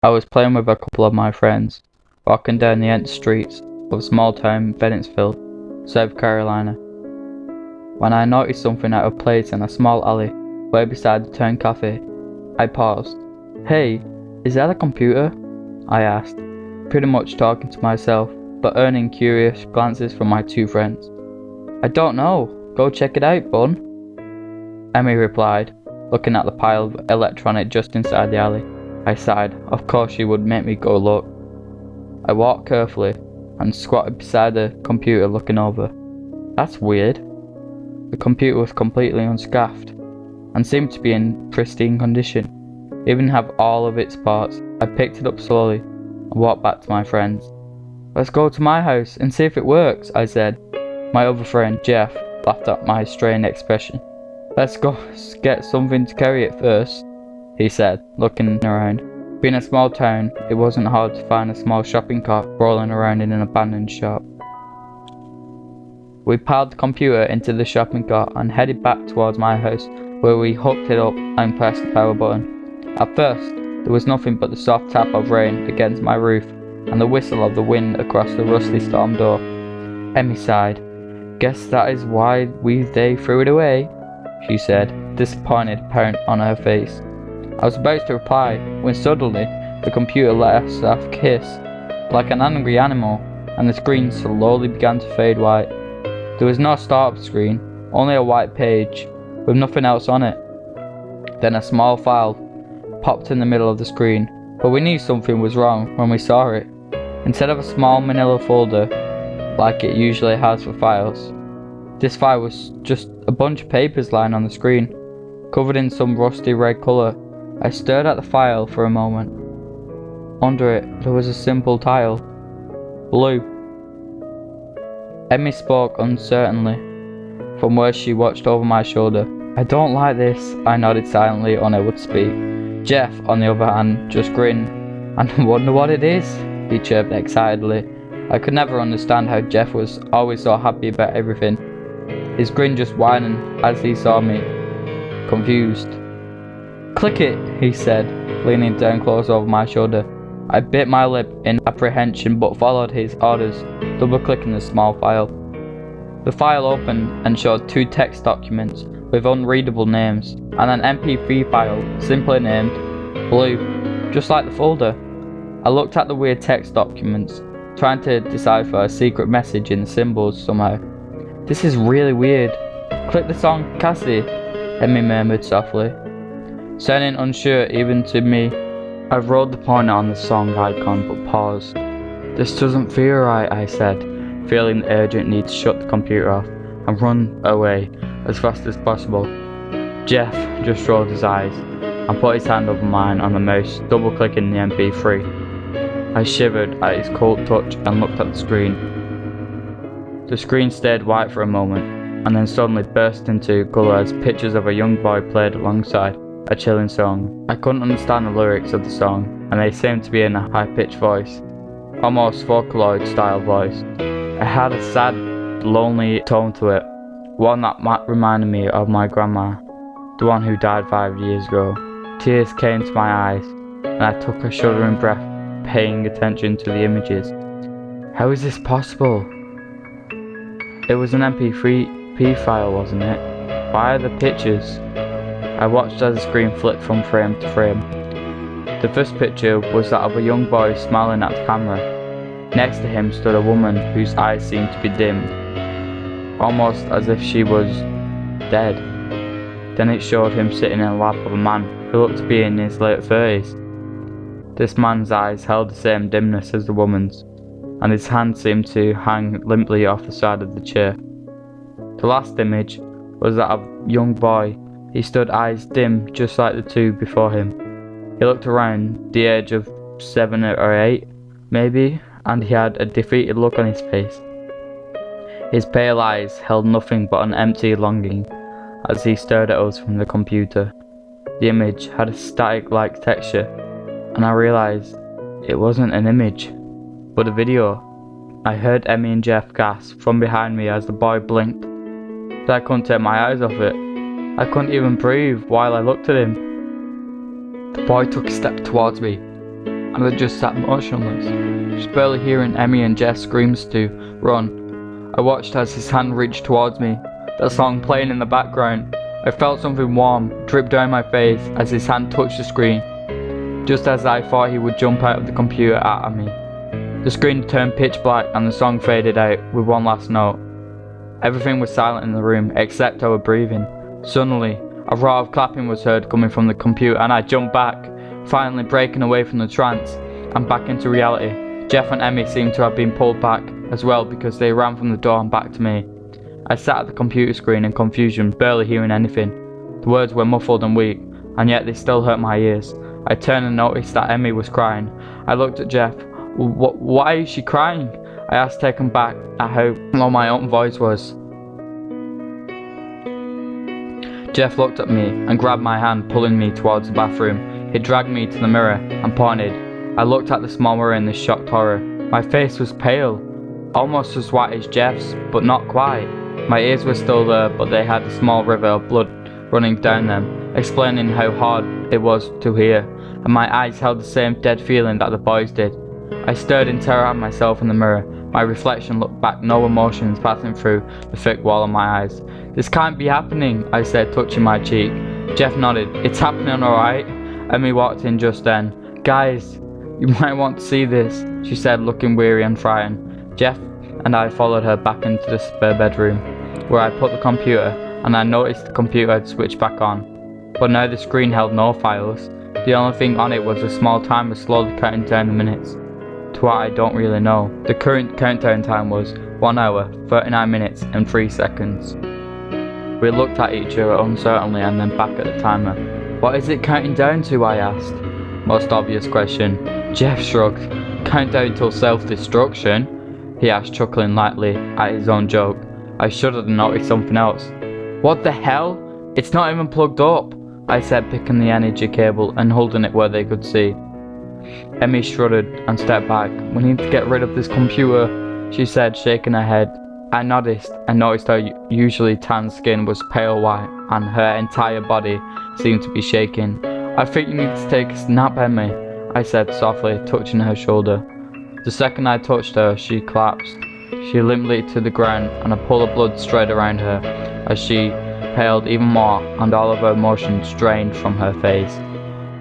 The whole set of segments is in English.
I was playing with a couple of my friends, walking down the empty streets of small town Bennettsville, South Carolina, when I noticed something out of place in a small alley way beside the town cafe. I paused. "Hey, is that a computer?" I asked, pretty much talking to myself, but earning curious glances from my two friends. "I don't know. Go check it out, bun," Emmy replied, looking at the pile of electronic just inside the alley. I sighed. Of course she would make me go look. I walked carefully and squatted beside the computer looking over. That's weird. The computer was completely unscuffed and seemed to be in pristine condition, even have all of its parts. I picked it up slowly and walked back to my friends. "Let's go to my house and see if it works," I said. My other friend, Jeff, laughed at my strained expression. "Let's go get something to carry it first," he said, looking around. Being a small town, it wasn't hard to find a small shopping cart rolling around in an abandoned shop. We piled the computer into the shopping cart and headed back towards my house, where we hooked it up and pressed the power button. At first, there was nothing but the soft tap of rain against my roof and the whistle of the wind across the rusty storm door. Emmy sighed. "Guess that is why they threw it away," she said, disappointed apparent on her face. I was about to reply when suddenly the computer let us off a hiss like an angry animal, and the screen slowly began to fade white. There was no startup screen, only a white page with nothing else on it. Then a small file popped in the middle of the screen, but we knew something was wrong when we saw it. Instead of a small manila folder like it usually has for files, this file was just a bunch of papers lying on the screen, covered in some rusty red colour. I stared at the file for a moment. Under it, there was a simple title: Blue. Emmy spoke uncertainly from where she watched over my shoulder. "I don't like this," I nodded silently, unable to speak. Jeff, on the other hand, just grinned. "I wonder what it is," he chirped excitedly. I could never understand how Jeff was always so happy about everything. His grin just widened as he saw me, confused. "Click it," he said, leaning down close over my shoulder. I bit my lip in apprehension but followed his orders, double-clicking the small file. The file opened and showed two text documents with unreadable names, and an MP3 file simply named Blue, just like the folder. I looked at the weird text documents, trying to decipher a secret message in the symbols somehow. "This is really weird. Click the song Cassie," Emmy murmured softly. Sounding unsure even to me, I rolled the pointer on the song icon but paused. "This doesn't feel right," I said, feeling the urgent need to shut the computer off and run away as fast as possible. Jeff just rolled his eyes and put his hand over mine on the mouse, double-clicking the MP3. I shivered at his cold touch and looked at the screen. The screen stayed white for a moment, and then suddenly burst into colour as pictures of a young boy played alongside a chilling song. I couldn't understand the lyrics of the song, and they seemed to be in a high-pitched voice, almost Vocaloid-style voice. It had a sad, lonely tone to it, one that reminded me of my grandma, the one who died 5 years ago. Tears came to my eyes, and I took a shuddering breath, paying attention to the images. How is this possible? It was an MP3 file, wasn't it? Why are the pictures? I watched as the screen flipped from frame to frame. The first picture was that of a young boy smiling at the camera. Next to him stood a woman whose eyes seemed to be dimmed, almost as if she was dead. Then it showed him sitting in the lap of a man who looked to be in his late 30s. This man's eyes held the same dimness as the woman's, and his hand seemed to hang limply off the side of the chair. The last image was that of a young boy. He stood eyes dim just like the two before him. He looked around, the age of 7 or 8, maybe, and he had a defeated look on his face. His pale eyes held nothing but an empty longing as he stared at us from the computer. The image had a static-like texture, and I realised it wasn't an image, but a video. I heard Emmy and Jeff gasp from behind me as the boy blinked, but I couldn't take my eyes off it. I couldn't even breathe while I looked at him. The boy took a step towards me, and I just sat motionless, just barely hearing Emmy and Jeff's screams to run. I watched as his hand reached towards me, that song playing in the background. I felt something warm drip down my face as his hand touched the screen, just as I thought he would jump out of the computer at me. The screen turned pitch black and the song faded out with one last note. Everything was silent in the room except our breathing. Suddenly, a roar of clapping was heard coming from the computer and I jumped back, finally breaking away from the trance and back into reality. Jeff and Emmy seemed to have been pulled back as well because they ran from the door and back to me. I sat at the computer screen in confusion, barely hearing anything. The words were muffled and weak, and yet they still hurt my ears. I turned and noticed that Emmy was crying. I looked at Jeff. Why is she crying? I asked, taken back at how low my own voice was. Jeff looked at me and grabbed my hand, pulling me towards the bathroom. He dragged me to the mirror and pointed. I looked at the small mirror in this shocked horror. My face was pale, almost as white as Jeff's, but not quite. My ears were still there, but they had a small river of blood running down them, explaining how hard it was to hear, and my eyes held the same dead feeling that the boys did. I stared in terror at myself in the mirror. My reflection looked back, no emotions passing through the thick wall of my eyes. "This can't be happening," I said, touching my cheek. Jeff nodded. "It's happening, alright." Emmy walked in just then. "Guys, you might want to see this," she said, looking weary and frightened. Jeff and I followed her back into the spare bedroom, where I put the computer, and I noticed the computer had switched back on. But now the screen held no files. The only thing on it was a small timer slowly counting down the minutes. To what I don't really know. The current countdown time was 1 hour, 39 minutes and 3 seconds. We looked at each other uncertainly and then back at the timer. "What is it counting down to?" I asked. Most obvious question. Jeff shrugged. "Countdown till self-destruction?" he asked, chuckling lightly at his own joke. I shuddered and noticed something else. "What the hell? It's not even plugged up," I said, picking the energy cable and holding it where they could see. Emmy shuddered and stepped back. "We need to get rid of this computer," she said, shaking her head. I noticed her usually tan skin was pale white and her entire body seemed to be shaking. "I think you need to take a nap, Emmy," I said softly, touching her shoulder. The second I touched her, she collapsed. She limped to the ground and a pool of blood strayed around her as she paled even more and all of her emotions drained from her face.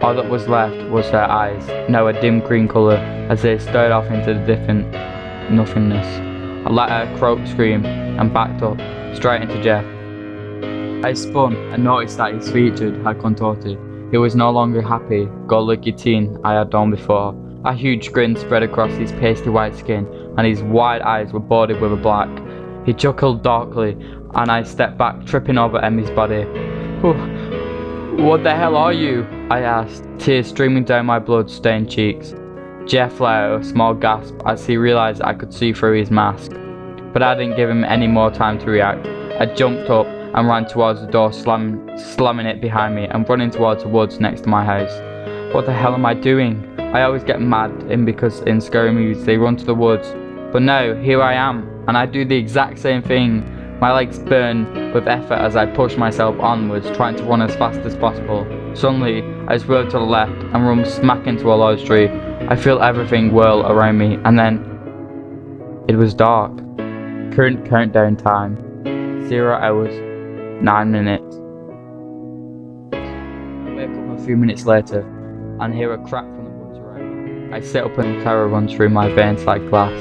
All that was left was her eyes, now a dim green colour, as they stared off into the different nothingness. I let her croak scream and backed up, straight into Jeff. I spun and noticed that his features had contorted. He was no longer happy, go-lucky teen I had known before. A huge grin spread across his pasty white skin, and his wide eyes were bordered with a black. He chuckled darkly, and I stepped back, tripping over Emmy's body. "What the hell are you?" I asked, tears streaming down my blood-stained cheeks. Jeff let out a small gasp as he realised I could see through his mask. But I didn't give him any more time to react. I jumped up and ran towards the door, slamming it behind me and running towards the woods next to my house. What the hell am I doing? I always get mad because in scary movies they run to the woods. But no, here I am, and I do the exact same thing. My legs burn with effort as I push myself onwards, trying to run as fast as possible. Suddenly, I swerve to the left and run smack into a large tree. I feel everything whirl around me, and then it was dark. Current countdown time, 0 hours, 9 minutes. I wake up a few minutes later and hear a crack from the woods around me. I sit up and terror runs through my veins like glass.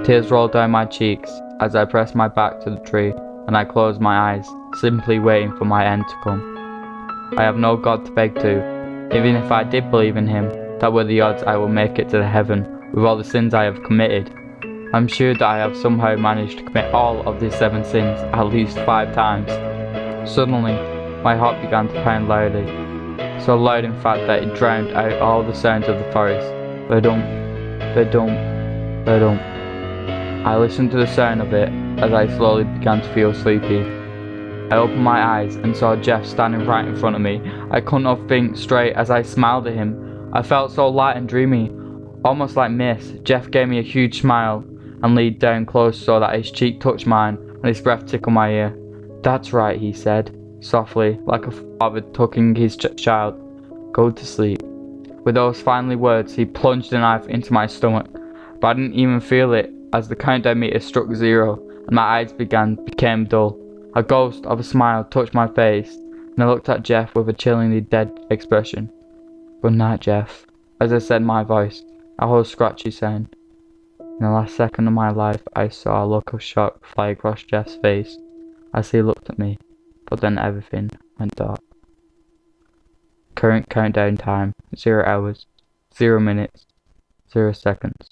Tears roll down my cheeks as I press my back to the tree and I close my eyes, simply waiting for my end to come. I have no God to beg to. Even if I did believe in him, that were the odds I will make it to the heaven with all the sins I have committed. I'm sure that I have somehow managed to commit all of these 7 sins at least 5 times. Suddenly, my heart began to pound loudly. So loud in fact that it drowned out all the sounds of the forest. Ba-dum, ba-dum, ba-dum. I listened to the sound of it as I slowly began to feel sleepy. I opened my eyes and saw Jeff standing right in front of me. I couldn't think straight as I smiled at him. I felt so light and dreamy, almost like mist. Jeff gave me a huge smile and leaned down close so that his cheek touched mine and his breath tickled my ear. "That's right," he said, softly, like a father tucking his child. "Go to sleep." With those final words, he plunged the knife into my stomach, but I didn't even feel it as the countdown meter struck 0 and my eyes became dull. A ghost of a smile touched my face, and I looked at Jeff with a chillingly dead expression. "Good night, Jeff." As I said my voice, a whole scratchy sound. In the last second of my life, I saw a look of shock fly across Jeff's face as he looked at me, but then everything went dark. Current countdown time, 0 hours, 0 minutes, 0 seconds.